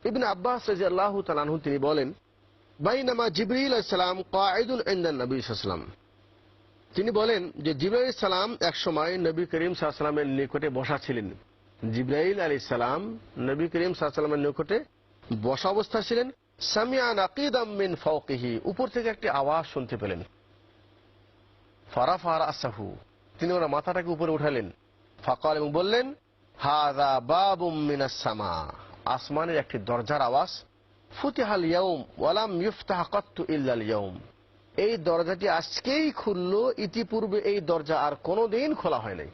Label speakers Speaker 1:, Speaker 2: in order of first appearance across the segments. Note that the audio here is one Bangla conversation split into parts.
Speaker 1: ইবনে আব্বাস রাদিয়াল্লাহু তাআলা আনহু তিনি বলেন, বাইনামা জিবরিল আলাইহিস সালাম কাঈদুন ইনদা নবী সাল্লাল্লাহু আলাইহি ওয়াসাল্লাম, তিনি বলেন যে জিবরাইল আলাইহিস সালাম এক সময় নবী করিম সাল্লাল্লাহু আলাইহি ওয়াসাল্লামের নিকটে বসা ছিলেন। জিবরাইল আলাইহিস সালাম নবী করিম সাল্লাল্লাহু আলাইহি ওয়াসাল্লামের নিকটে বসা অবস্থা ছিলেন। সামিআ নাকিদাম মিন ফাওকিহি, উপর থেকে একটি আওয়াজ শুনতে পেলেন। ফারাফা রাসাহু, তিনি ওনার মাথাটাকে উপরে উঠালেন। ফাকাল, এবং বললেন, হাযা বাবুম মিনাস সামা, আসমানের একটি দরজার আওয়াজ। ফুতিহাল ইয়াউম ওয়া লাম ইফতাহ কাত্তু ইল্লাল ইয়াউম, এই দরজাটি আজকেই খুললো, ইতিপূর্বে এই দরজা আর কোনোদিন খোলা হয় নাই।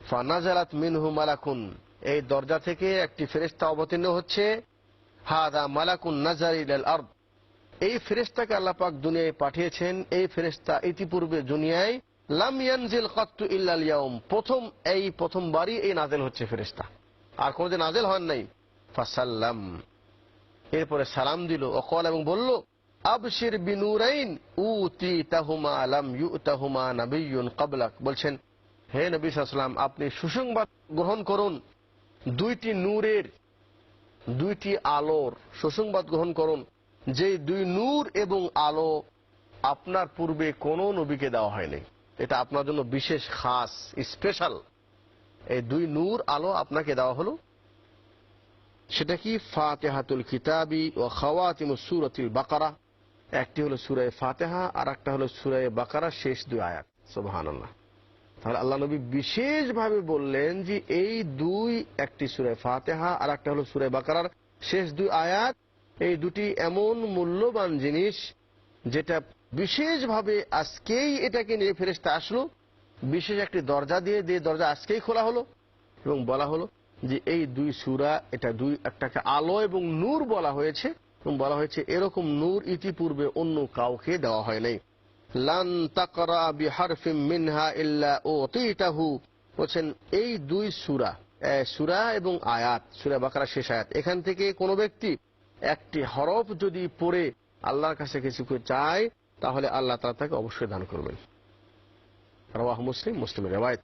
Speaker 1: ফানাজালাত মিনহু মালাকুন, এই দরজা থেকে একটি ফেরেশতা অবতীর্ণ হচ্ছে। হাযা মালাকুন নাজার ইলাল আরদ, এই ফেরেশতাকে আল্লাহ পাক দুনিয়ায় পাঠিয়েছেন। এই ফেরেশতা ইতিপূর্বে দুনিয়ায় লাম ইয়ানজিল কাত্তু ইল্লাল ইয়াউম, প্রথমবারই এই নাজেল হচ্ছে ফেরেশতা, আর কোনোদিন নাজেল হন নাই। ফাসাল্লাম, এরপরে সালাম দিল। ওয়াকাল, এবং বলল, আবশির বিনুরাইন উতিতাহুমা লাম ইউতাহুমা নাবিয়্যুন ক্বাবলাক, বলছেন, হে নবী সাল্লাল্লাহু আলাইহি ওয়াসাল্লাম, আপনি সুসংবাদ গ্রহণ করুন, দুইটি নূরের, দুইটি আলোর সুসংবাদ গ্রহণ করুন, যে দুই নূর এবং আলো আপনার পূর্বে কোনো নবীকে দেওয়া হয়নি। এটা আপনার জন্য বিশেষ, খাস, স্পেশাল। এই দুই নূর আলো আপনাকে দেওয়া হলো। সেটা কি? ফাতিহাতুল কিতাবি ও খাওয়াতিমুস সূরাতুল বাকারা, একটি হলো সূরা ফাতিহা আর একটা হলো সূরা বাকারা শেষ দুই আয়াত। সুবহানাল্লাহ। তাহলে আল্লাহ নবী বিশেষভাবে বললেন যে এই দুই, একটি সূরা ফাতিহা আর একটা হলো সূরা বাকারার শেষ দুই আয়াত, এই দুটি এমন মূল্যবান জিনিস যেটা বিশেষভাবে আজকেই এটাকে নিয়ে ফেরেশতা আসলো, বিশেষ একটি দরজা দিয়ে দরজা আজকেই খোলা হলো, এবং বলা হলো যে এই দুই সূরা, এটা দুই, একটাকে আলো এবং নূর বলা হয়েছে, এবং বলা হয়েছে এরকম নূর ইতিপূর্বে অন্য কাউকে দেওয়া হয় নাই। লান তাকরা বিহারফিম মিনহা ইল্লা উতিতাহু, বলছেন এই দুই সূরা এবং আয়াত, সূরা বাকারা শেষ আয়াত, এখান থেকে কোনো ব্যক্তি একটি হরফ যদি পড়ে আল্লাহর কাছে কিছু চায়, তাহলে আল্লাহ তাআলা তাকে অবশ্যই দান করবেন। রাওয়াহু মুসলিম, মুসলিমের রিওয়ায়াত।